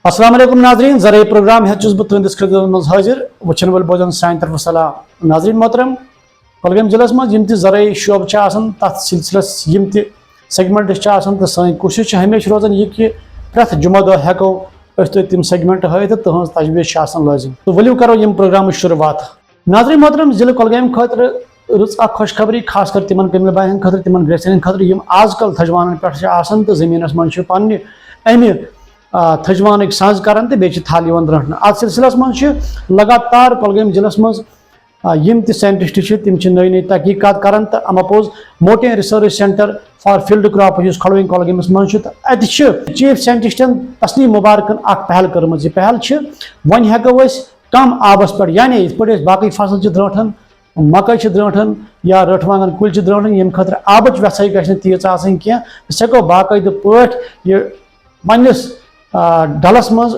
अस्सलाम वालेकुम नाजरीन, ज़रा प्रोग्राम है तुंदिस खिदमत मज हाजिर वचन वल बोजन सान तरफ सलाम नाजरीन मोहतरम। कुलगाम जिलस मज यम ज़रा शोब तथ सिलसिलस यम सेगमेंट तो सन कोशिश हमेशा रोजान यह कि प्रथ जुमा दो हेको तम सेगमेंट हाथ तहज तजवीज़ लाजिम। तो वलियो करो यम प्रोग्राम शुरुआत। नाजरीन मोहतरम जिले कुलगाम खतर रच खुशखबरी खास कर तिमन कमिल बायन खतर तिमन ग्रेसन खतर यम आजकल थजवान पे तो जमीनस मन पे अमि थजवान सज कर बे थल द्रहन अत सिलसिलस मज लगातार कुलगाम जिलस मज यम साइंटिस्ट तम नई नई तहकीकात कर अमपोज mountain research centre for field crop खड़ोन कुलगामस मज चीफ साइंटिस्टन तस्लीम मुबारकन पहल कर्म यह पहल वन हेको कम आबस पे यानी इत पे बाकी फसल द्राठन मकई द्राठन या रठवांगन कुल द्राठन यम खतर आबच वसई गि तीज कह सको बाकायदे पे पन्निस डलस मज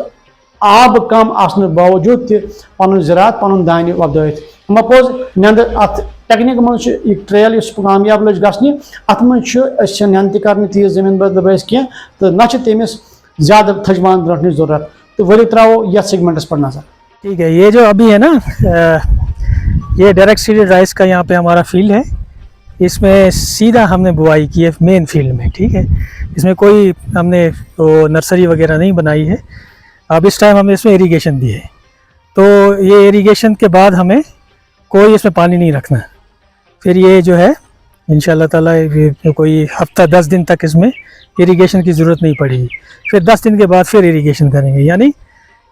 आब कम आने बावजूद पन ज़रात पन दान वपदायत मपोज नंद अत टेक्निक मज ट्रेल कामयाब लज गि अत मज नंद कर तीज जमीन बदबस कह तो न तमिस ज्यादा थजवान द्राटन जरूरत। तो वही त्रो ये सेगमेंटस पर नजर। ठीक है, ये जो अभी है ना ये डायरेक्ट सीडेड राइस का यहाँ पे हमारा फील्ड है। इसमें सीधा हमने बुआई की है मेन फील्ड में। ठीक है, इसमें कोई हमने तो नर्सरी वगैरह नहीं बनाई है। अब इस टाइम हमने इसमें इरिगेशन दी है, तो ये इरिगेशन के बाद हमें कोई इसमें पानी नहीं रखना। फिर ये जो है इंशाल्लाह ताला कोई हफ्ता 10 दिन तक इसमें इरिगेशन की ज़रूरत नहीं पड़ेगी। फिर 10 दिन के बाद फिर इरिगेशन करेंगे। यानी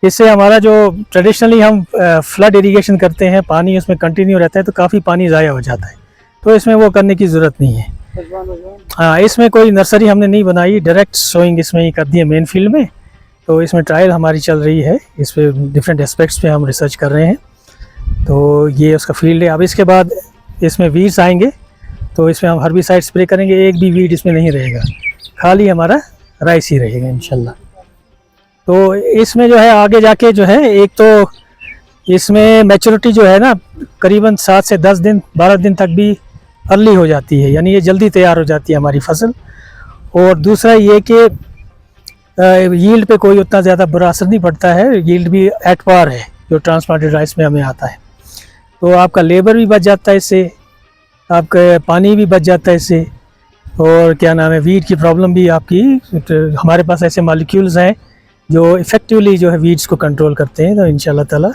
इससे हमारा जो ट्रेडिशनली हम फ्लड इरिगेशन करते हैं, पानी उसमें कंटिन्यू रहता है तो काफ़ी पानी ज़ाया हो जाता है, तो इसमें वो करने की ज़रूरत नहीं है। हाँ, इसमें कोई नर्सरी हमने नहीं बनाई, डायरेक्ट सोइंग इसमें ही कर दी है मेन फील्ड में। तो इसमें ट्रायल हमारी चल रही है, इस पर डिफरेंट एस्पेक्ट्स पे हम रिसर्च कर रहे हैं। तो ये उसका फील्ड है। अब इसके बाद इसमें वीड्स आएंगे तो इसमें हम हर्बिसाइड स्प्रे करेंगे। एक भी वीड इसमें नहीं रहेगा, खाली हमारा राइस ही रहेगा इंशाल्लाह। तो इसमें जो है आगे जाके जो है एक तो इसमें मैच्योरिटी जो है ना करीबन 7 से 10 दिन 12 दिन तक भी अर्ली हो जाती है, यानी ये जल्दी तैयार हो जाती है हमारी फसल। और दूसरा ये कि यील्ड पे कोई उतना ज़्यादा बुरा असर नहीं पड़ता है, यील्ड भी एट पार है जो ट्रांसप्लांटेड राइस में हमें आता है। तो आपका लेबर भी बच जाता है इससे, आपका पानी भी बच जाता है इससे, और क्या नाम है वीड की प्रॉब्लम भी आपकी, हमारे पास ऐसे मॉलिक्यूल्स हैं जो इफ़ेक्टिवली जो है वीड्स को कंट्रोल करते हैं। तो इंशाल्लाह ताला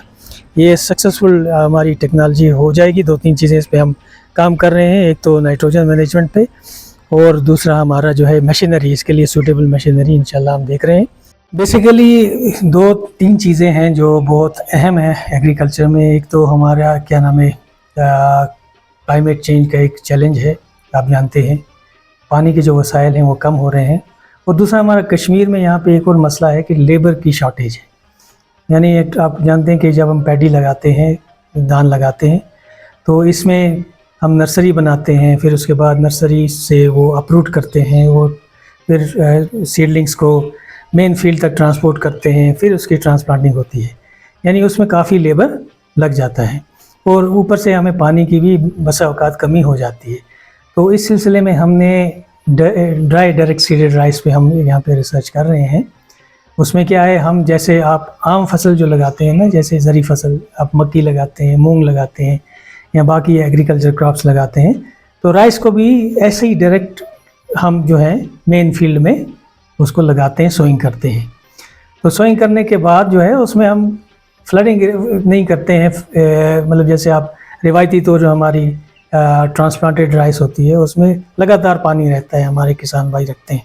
ये सक्सेसफुल हमारी टेक्नोलॉजी हो जाएगी। 2-3 चीज़ें इस पर हम काम कर रहे हैं, एक तो नाइट्रोजन मैनेजमेंट पे, और दूसरा हमारा जो है मशीनरी, इसके लिए सूटेबल मशीनरी इंशाल्लाह हम देख रहे हैं। बेसिकली 2-3 चीज़ें हैं जो बहुत अहम है एग्रीकल्चर में। एक तो हमारा क्या नाम है क्लाइमेट चेंज का एक चैलेंज है, आप जानते हैं पानी के जो वसाइल हैं वो कम हो रहे हैं। और दूसरा हमारा कश्मीर में यहाँ पे एक और मसला है कि लेबर की शॉर्टेज है। यानी आप जानते हैं कि जब हम पैडी लगाते हैं, धान लगाते हैं, तो इसमें हम नर्सरी बनाते हैं, फिर उसके बाद नर्सरी से वो अपरूट करते हैं, और फिर सीडलिंग्स को मेन फील्ड तक ट्रांसपोर्ट करते हैं, फिर उसकी ट्रांसप्लांटिंग होती है। यानी उसमें काफ़ी लेबर लग जाता है, और ऊपर से हमें पानी की भी बसा औकात कमी हो जाती है। तो इस सिलसिले में हमने ड्राई डायरेक्ट सीडेड राइस पे हम यहाँ पे रिसर्च कर रहे हैं। उसमें क्या है, हम जैसे आप आम फसल जो लगाते हैं ना, जैसे ज़री फसल आप मक्की लगाते हैं, मूंग लगाते हैं, या बाकी एग्रीकल्चर क्रॉप्स लगाते हैं, तो राइस को भी ऐसे ही डायरेक्ट हम जो है मेन फील्ड में उसको लगाते हैं, सोइंग करते हैं। तो सोइंग करने के बाद जो है उसमें हम फ्लडिंग नहीं करते हैं, मतलब जैसे आप रिवायती तो जो हमारी ट्रांसप्लांटेड राइस होती है उसमें लगातार पानी रहता है, हमारे किसान भाई रखते हैं।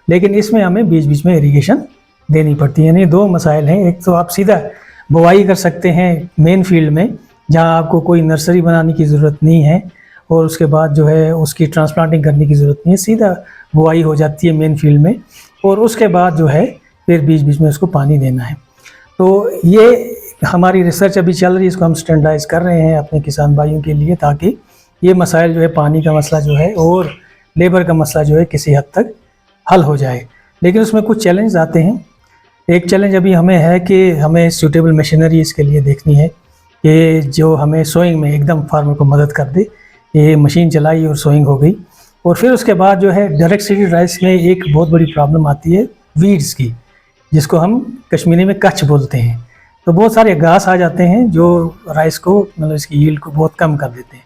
लेकिन इसमें हमें बीच बीच में इरिगेशन देनी पड़ती है। यानी 2 मसाइल हैं, एक तो आप सीधा बुआई कर सकते हैं मेन फील्ड में जहां आपको कोई नर्सरी बनाने की ज़रूरत नहीं है, और उसके बाद जो है उसकी ट्रांसप्लांटिंग करने की ज़रूरत नहीं है, सीधा बुआई हो जाती है मेन फील्ड में, और उसके बाद जो है फिर बीच बीच में उसको पानी देना है। तो ये हमारी रिसर्च अभी चल रही है, इसको हम स्टैंडर्डाइज कर रहे हैं अपने किसान भाइयों के लिए, ताकि ये मसाइल जो है पानी का मसला जो है और लेबर का मसला जो है किसी हद तक हल हो जाए। लेकिन उसमें कुछ चैलेंज आते हैं। एक चैलेंज अभी हमें है कि हमें सूटेबल मशीनरी इसके लिए देखनी है कि जो हमें सोइंग में एकदम फार्मर को मदद कर दे। ये मशीन चलाई और सोइंग हो गई। और फिर उसके बाद जो है डायरेक्ट सीडेड राइस में एक बहुत बड़ी प्रॉब्लम आती है वीड्स की, जिसको हम कश्मीरी में कच्छ बोलते हैं। तो बहुत सारे घास आ जाते हैं जो राइस को मतलब इसकी यील्ड को बहुत कम कर देते हैं।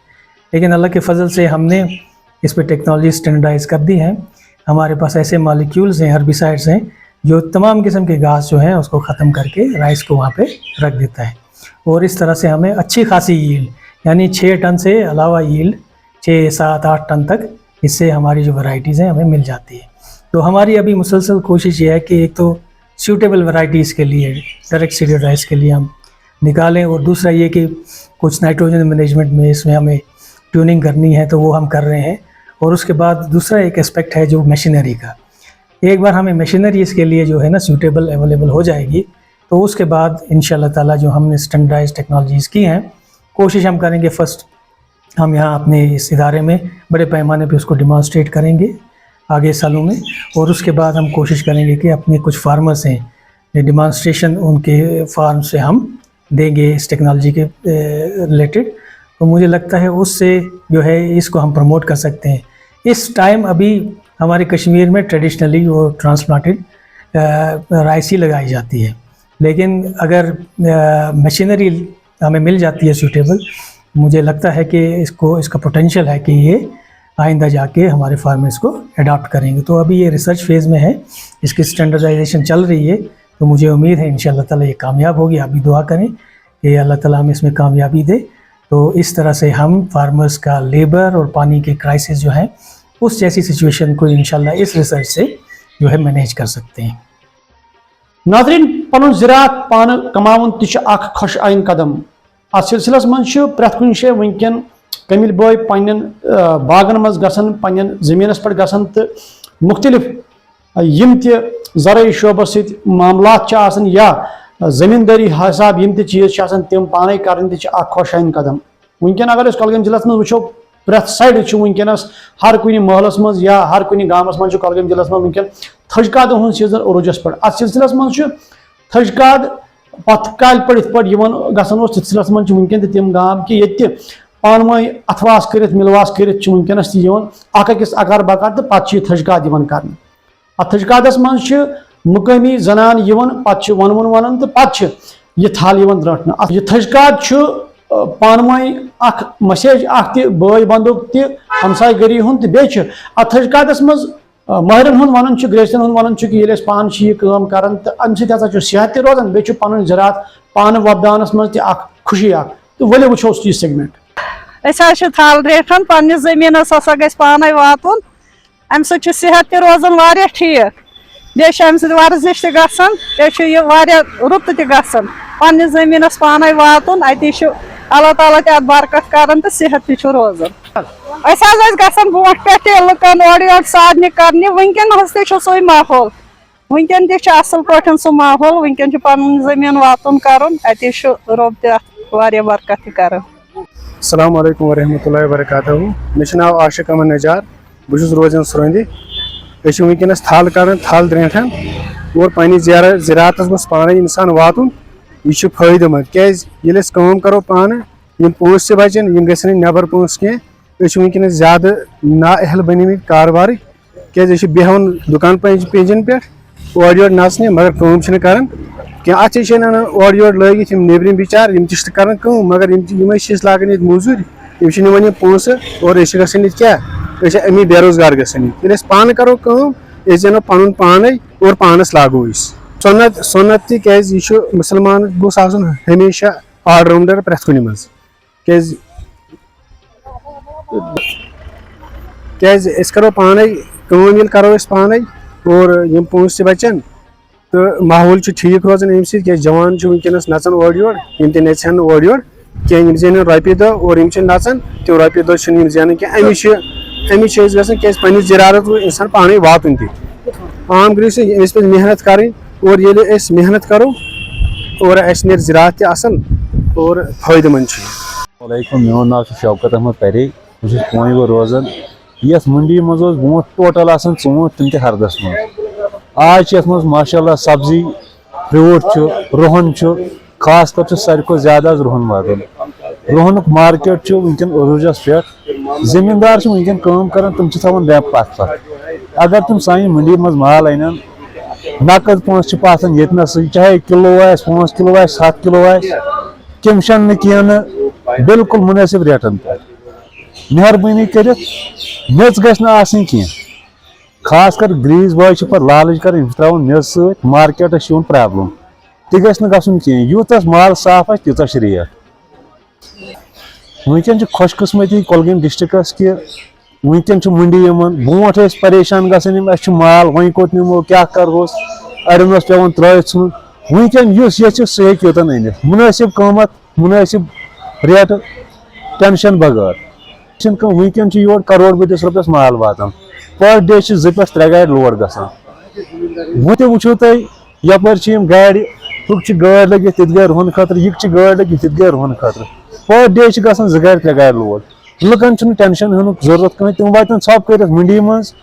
लेकिन अल्लाह के फजल से हमने इस पर टेक्नोलॉजी स्टैंडर्डाइज कर दी है। हमारे पास ऐसे मालिक्यूल्स हैं, हर्बिसाइड्स हैं, जो तमाम किस्म के घास जो हैं उसको ख़त्म करके राइस को वहाँ पे रख देता है। और इस तरह से हमें अच्छी खासी यील्ड, यानी 6 टन से अलावा यील्ड 6, 7, 8 टन तक इससे हमारी जो वैरायटीज़ हैं हमें मिल जाती है। तो हमारी अभी मुसलसल कोशिश ये है कि एक तो सूटेबल वैरायटीज़ के लिए, डायरेक्ट सीडेड राइस के लिए हम निकालें, और दूसरा ये कि कुछ नाइट्रोजन मैनेजमेंट में इसमें हमें ट्यूनिंग करनी है तो वो हम कर रहे हैं। और उसके बाद दूसरा एक एस्पेक्ट है जो मशीनरी का। एक बार हमें मशीनरी इसके लिए जो है ना सूटेबल अवेलेबल हो जाएगी तो उसके बाद इंशाल्लाह ताला जो हमने स्टैंडर्डाइज टेक्नोलॉजीज़ की हैं, कोशिश हम करेंगे फर्स्ट हम यहाँ अपने इस इदारे में बड़े पैमाने पे उसको डिमॉन्स्ट्रेट करेंगे आगे सालों में, और उसके बाद हम कोशिश करेंगे कि अपने कुछ फार्मर्स हैं ये डिमॉन्स्ट्रेशन उनके फार्म से हम देंगे इस टेक्नोलॉजी के रिलेटेड। तो मुझे लगता है उससे जो है इसको हम प्रमोट कर सकते हैं। इस टाइम अभी हमारे कश्मीर में ट्रेडिशनली वो ट्रांसप्लांटेड राइस ही लगाई जाती है, लेकिन अगर मशीनरी हमें मिल जाती है सूटेबल, मुझे लगता है कि इसका पोटेंशियल है कि ये आइंदा जाके हमारे फार्मर्स को अडॉप्ट करेंगे। तो अभी ये रिसर्च फेज़ में है, इसकी स्टैंडर्डाइजेशन चल रही है, तो मुझे उम्मीद है इंशाल्लाह ताला ये कामयाब होगी। आप भी दुआ करें कि अल्लाह ताला हमें इसमें कामयाबी दे। तो इस तरह से हम फार्मर्स का लेबर और पानी के क्राइसिस जो है उस जैसी सिचुएशन को इंशाल्लाह इस रिसर्च से जो है मैनेज कर सकते हैं। नाज़रीन, पनुन ज़राअत पान कमाउन तिछ अख खुश आइन कदम। अत सिलसिलस मज प्रत कुन शे वनकन कमिल बॉय पन्न बागन मज गसन, पन्न ज़मीनस पर गसन तो मुख्तलिफ यम ज़राई शोबस सत मामलात आसन या ज़मींदारी हिसाब यम चीज़ तम पाने कर खुश आइन कदम। वनकन अगर कलगम जिले में वो प्रत साइड वनकस हर कुछ महलस मज या हर कुछ गामस मज कलगम जिले में वनकन थजकाद हूँ सीजन उरूजस पे। अत सिलसिलस मज थजकाद पथ काल पे गसन सिलसिलस मज वनकन तम गाम कि ये पानवे अथवास कर मिलवास कर वनकस अकिस अकार बकार तो पे थजकाद कर। अत थजकादस मज मुकामी जनान पे वनवन वन तो पे ये थल रटन। यह थजकाद पानवे मसेज बय बंदुक हमसाय गरी हूं तो बे थजकादस मज महरन हूं वन ग्रेसन हूं वन कि ये पान यह कर तो अम सेहत रोजान बे पन ज़राअत पान वपदानस मज खुशी तो वली वो यह सेगमेंट। थल रेठन पन्नस ज़मीनस गि पाने वातुन, अम सेहत रोजान ठीक, बे वर्जिश तह रुत तह पन्नस ज़मीनस पाने वातुन, अति अल्लाह ताला अत बरकत कर तो सेहत तह रोजान। गसन ब्रोट पे लुकन और साधन कर, वनकन सो माहौल, वनकन तसल पे सह माहौल, वनकन पन ज़मीन वातुन कर, अति रब तह बरकत कर। अस्सलाम वालेकुम वरहमतुल्लाहि वबरकातुहू। मे नाव आशिक अमन नजार, बहुत रोजान सुरंदि। वनकस थल कर, थल द्रेठन और पन्ने ज़राअत मज पाने इंसान वातुन, यह फायदे मंद क्या कम करो पान पोस बचन गन नबर पोस कह वनकस ज्यादा नाअहल बन कारबार क्या बेहन दुकान पेजन पे और योर नचने मगर कम कर क्या अत और योर लगित नेबरम बिचार कर मगर लागान ये मजूर ये पोस और गन क्या अमी बेरोजगार गसन। ये पान करो जेनो पन पान और पानस लागो सुन्नत क्या मुसलमान गोस हमेशा ऑलराउंडर प्रत कुन मज क्या करो पाने करो पाने और यम पोस बचन तो माहौल ठीक रोजान अम क्या जवान वनकस नचान और योर नचन और योर क्या जेन रोपये दह और नचान तम रोपये दह जेन क्या अमिश क्या पन्नस ज़राअत इंसान पाने वातुन तह आम गो मेहनत करें और ये मेहनत करो और नीर ज़राअत असल और फायदे मंद। मोन नाव शौकत अहमद परे, पुलव रोजान यस मंडी मज बो टोटल ूट तम हरदस मज। आज माशाल्लाह सब्जी फ्रूट रुहन खास कर सारे ज्यादा रुहन वातन। रुहन मार्केट वनकन अरूजस पे जमींदार वनकन कर तम रैप पथ अगर तुम सान मंडी मज माल अन نقد پونسہٕ چھِ پاتھان ییٚتنَسٕے چاہے کِلوٗ آسہِ 5 کِلوٗ آسہِ 7 کِلوٗ آسہِ کیٚمشن نہٕ کینٛہہ نہٕ بالکل مُنٲسِب ریٹن پٮ۪ٹھ مہربٲنی کٔرِتھ میٚژ گژھِ نہٕ آسٕنۍ کینٛہہ خاص کر گریٖس باے چھِ پَتہٕ لالٕچ کَرٕنۍ یِم چھِ ترٛاوان میٚژ سۭتۍ مارکیٹَس چھِ یِوان پرٛابلِم تہِ گژھِ نہٕ گژھُن کینٛہہ یوٗتاہ مال صاف آسہِ تیٖژاہ چھِ ریٹ وٕنکٮ۪ن چھِ خۄش قٕسمٔتی کۄلگٲمۍ ڈِسٹرکَس کہِ وٕنکٮ۪ن چھِ مٔنڈی یِمن برونٛٹھ ٲسۍ پریشان گژھان یِم اَسہِ چھُ مال وۄنۍ کوٚت نِمو کیٛاہ کَرہوس اَڑٮ۪ن اوس پٮ۪وان ترٛٲوِتھ ژھٕنُن وٕنکٮ۪ن یُس ییٚژھِ سُہ ہیٚکہِ یوٚتن أنِتھ مُنٲسِب قۭمَتھ مُنٲسِب ریٹہٕ ٹٮ۪نشن بغٲر چھِنہٕ کانٛہہ وٕنکٮ۪ن چھِ یور کَرور بٔدِس رۄپیَس مال واتان پٔر ڈے چھِ 2 پٮ۪ٹھ 3 گاڑِ لوڈ گژھان وۄنۍ تہِ وٕچھو تُہۍ یَپٲرۍ چھِ یِم گاڑِ ہُہ چھِ گٲڑۍ لٔگِتھ تِتہِ گٔے رُہن خٲطرٕ یہِ چھِ گٲڑۍ لٔگِتھ تِتہِ گٔے رُہن خٲطرٕ پٔر ڈے چھِ گژھان 2 گاڑِ 3 گاڑِ لوڈ لُکن چھُنہٕ ٹٮ۪نشن ہٮ۪نُک ضروٗرت کٕہٕنۍ تِم واتن ژھۄپ کٔرِتھ مٔنڈی منٛز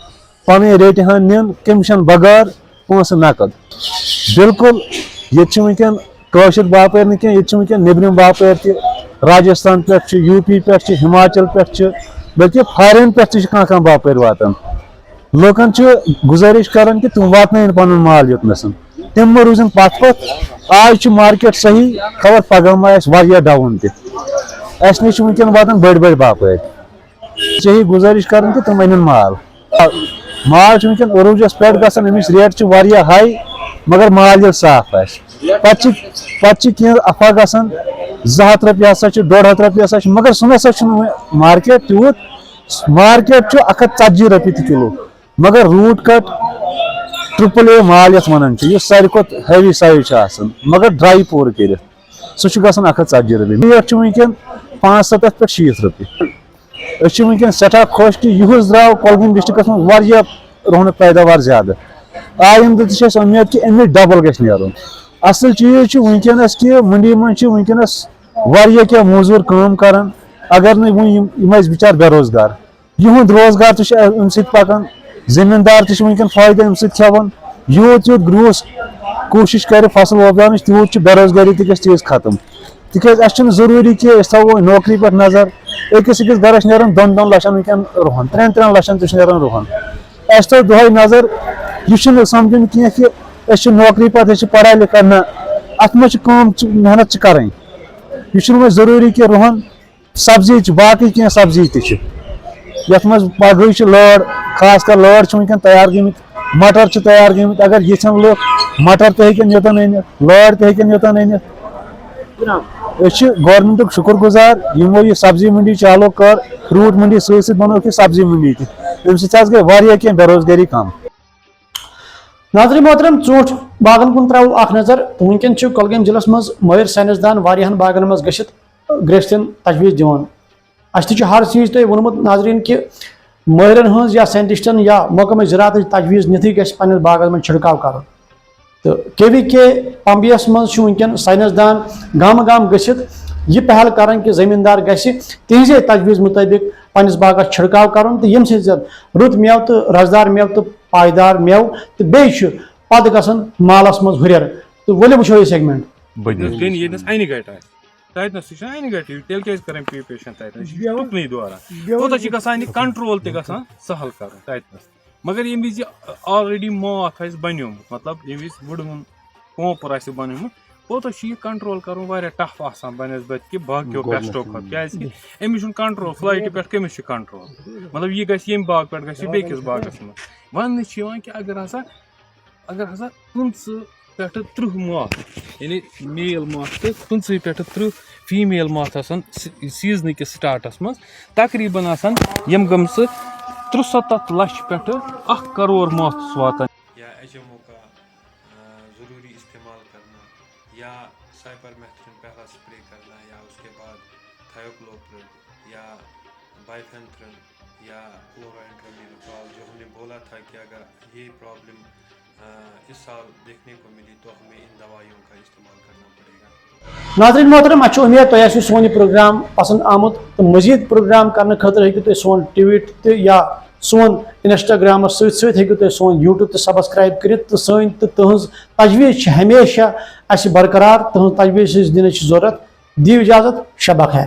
پَنٕنۍ ریٹہِ ہن نِن کٔمِشن بغٲر پونٛسہٕ نقد بالکل ییٚتہِ چھِ وٕنکٮ۪ن کٲشِر باپٲرۍ نہٕ کینٛہہ ییٚتہِ چھِ وٕنکٮ۪ن نیٚبرِم باپٲرۍ تہِ راجستھان پٮ۪ٹھ چھِ یوٗ پی پٮ۪ٹھ چھِ ہِماچل پٮ۪ٹھ چھِ بٔلکہِ فارین پٮ۪ٹھ تہِ چھِ کانٛہہ باپٲرۍ واتان لُکن چھِ گُزٲرِش کران کہِ تِم واتنٲیِن پنُن مال یوٚتنَس تِم مہ روٗزِن پتھ آز چھُ مارکیٹ صحیح خبر پگہہ ما آسہِ واریاہ ڈاوُن تہِ اَسہِ نِش چھِ وٕنکٮ۪ن واتان بٔڑۍ بٔڑۍ باپٲرۍ صحیح گُزٲرش کران کہِ تِم أنِن مال مال چھُ وٕنکٮ۪ن عروٗجس پٮ۪ٹھ گژھان أمِچ ریٹ چھِ واریاہ ہاے مگر مال ییٚلہِ صاف آسہِ پتہٕ چھِ کینٛہہ افوا گژھان 200 رۄپیہِ ہسا چھِ 150 رۄپیہِ ہسا چھِ مگر سُہ نسا چھُنہٕ مارکیٹ تیوٗت مارکیٹ چھُ 140 رۄپیہِ تہِ کِلوٗ مگر روٗٹ کٹ AAA مال یَتھ وَنان چھِ یُس ساروی کھۄتہٕ ہیوی سایز چھُ آسان مگر ڈراے پوٗرٕ کٔرِتھ سُہ چھُ گژھان 140 رۄپیہِ ریٹ چھِ وٕنکٮ۪ن 75 پٮ۪ٹھ 60 رۄپیہِ أسۍ چھِ وٕنکٮ۪ن سٮ۪ٹھاہ خۄش کہِ یِہُس درٛاو کۄلگٲمۍ ڈِسٹرکَس منٛز واریاہ رُہنُک پیداوار زیادٕ آیِندٕ تہِ چھِ اَسہِ اُمید کہِ اَمہِ ڈبل گژھِ نیرُن اَصٕل چیٖز چھُ وٕنکٮ۪نَس کہِ مٔنڈی منٛز چھِ وٕنکٮ۪نَس واریاہ کینٛہہ موزوٗر کٲم کران اگر نہٕ وۄنۍ یِم ٲسۍ بِچار بے روزگار یِہُنٛد روزگار تہِ چھُ اَمہِ سۭتۍ پکان زٔمیٖندار تہِ چھِ وٕنکٮ۪ن فٲیدٕ اَمہِ سۭتۍ کھٮ۪وان یوٗت یوٗت گرٛوٗس کوٗشِش کرِ فصل وۄپداونٕچ تیوٗت چھِ بے روزگٲری تہِ گژھِ تیٖژ ختم تِکیازِ اَسہِ چھُنہٕ ضروٗری کہِ أسۍ تھاوو نوکری پٮ۪ٹھ نظر أکِس گرس نیران 2 لَچھن وٕنکٮ۪ن رُہن 3 لَچھن تہِ چھُ نیران رُہن اَسہِ تھٲو دۄہے نظر یہِ چھُنہٕ سمجھُن کینٛہہ کہِ أسۍ چھِ نوکری پتہٕ أسۍ چھِ پڑھا لِکھا نہ اَتھ منٛز چھِ کٲم محنت چھِ کرٕنۍ یہِ چھُنہٕ وۄنۍ ضروٗری کہِ رُہن سبزی چھِ باقٕے کینٛہہ سبزی تہِ چھِ یَتھ منٛز باقٕے چھِ لٲر خاص کر لٲر چھِ وٕنکٮ۪ن تیار گٔمٕتۍ مٹر چھِ تیار گٔمٕتۍ اگر یژھن لُکھ مٹر تہِ ہیٚکن یوٚتن أنِتھ لٲر تہِ ہیٚکن یوٚتن أنِتھ أسۍ چھِ گورمنٹُک شُکر گُزار یِمو یہِ سبزی منڈی چالوٗ کٔر فروٗٹ منڈی سۭتۍ سۭتۍ بنٲوکھ یہِ سبزی منڈی تہِ اَمہِ سۭتۍ حظ گٔے واریاہ کینٛہہ بے روزگٲری کم ناظریٖن محترم ژوٗنٛٹھۍ باغن کُن ترٛاوو اکھ نظر تہٕ وٕنکٮ۪ن چھُ کۄلگٲمۍ ضلعس منٛز مٲہِر ساینسدان واریاہن باغن منٛز گٔژھِتھ گرٛیستٮ۪ن تجویٖز دِوان اَسہِ تہِ چھُ ہر چیٖز تۄہہِ ووٚنمُت ناظریٖن کہِ مٲہرن ہٕنٛز یا ساینٹِسٹن یا محکمہٕ زِراعتٕچ تجویٖز نِتھٕے گژھِ پننِس باغس منٛز چھِڑکاو کرُن تہٕ KVK پمبیَس منٛز چھُ وٕنکٮ۪ن ساینسدان گامہٕ گام گٔژھِتھ یہِ پہل کران کہِ زٔمیٖندار گژھِ تِہنٛزے تجویٖز مُطٲبِق پننِس باغس چھِڑکاو کرُن تہٕ ییٚمہِ سۭتۍ زن رُت میوٕ تہٕ رسدار میوٕ تہٕ پایدار میوٕ تہٕ بیٚیہِ چھُ پتہٕ گژھان مالس منٛز ہُرٮ۪ر تہٕ ؤلِو وٕچھو یہِ سیگمنٹ تتنس سُہ چھُنہ نگیٹِو تیٚلہِ کیازِ کران پیشنٹ تتنس یہِ چھُ تُکنُے دوران کوتاہ چھُ گژھان یہِ کنٹرول تہِ گژھان سہل کرُن تتنس مگر ییٚمہِ وِزِ آلریڈی ماکھ آسہِ بنیومُت مطلب ییٚمہِ وِزِ وُڑوُن پوپُر آسہِ بنیومُت کوتاہ چھُ یہِ کنٹرول کرُن واریاہ ٹف آسان بنسبت کہِ باقیو پیسٹو کھۄتہٕ کیازِ کہِ أمِس چھُنہٕ کنٹرول فلایٹہِ پٮ۪ٹھ کٔمِس چھُ کنٹرول مطلب یہِ گژھِ ییٚمہِ باغہٕ پٮ۪ٹھ گژھِ یہِ بیٚکِس باغس منٛز وننہٕ چھُ یِوان کہِ اگر ہسا 15 پٮ۪ٹھٕ 30 ماکھ یعنی میل ماکھ تہٕ 15 پٮ۪ٹھٕ 30 فیٖمیل ماکھ آسان سیٖزنہٕ کِس سٹاٹس منٛز تقریٖبن آسان یِم گٔمژٕ 63 لچھ پٮ۪ٹھٕ 1 کرور ماکھس واتان یا HMO کا ضروری استعمال کرنا یا سائپرمیتھرین پہلا اسپرے کرنا یا اس کے بعد تھائیوکلوپرڈ یا بائیفینتھرن یا کلورانٹرامینوپرول جو ہم نے بولا تھا کہ اگر یہ پرابلم اس سال دیکھنے کو ملی تو ہمیں ان دوائیوں کا استعمال کرنا پڑے گا. ناظرین محترم اچھا امید تۄہہِ آسِوٕ سون یہِ پروگرام پسند آمُت تہٕ مزید پروگرام کرنہٕ خٲطرٕ ہیٚکِو تُہۍ سون ٹویٖٹ تہِ یا سون انسٹاگرامس سۭتۍ سۭتۍ ہیٚکِو تُہۍ سون YouTube تہِ سبسکرایب کٔرِتھ تہٕ سٲنۍ تہٕ تُہنٛز تجویٖز چھِ ہمیشہ اَسہِ برقرار تُہنٛز تجویٖز دِنٕچ ضروٗرت دِیِو اِجازت شبہ خیر.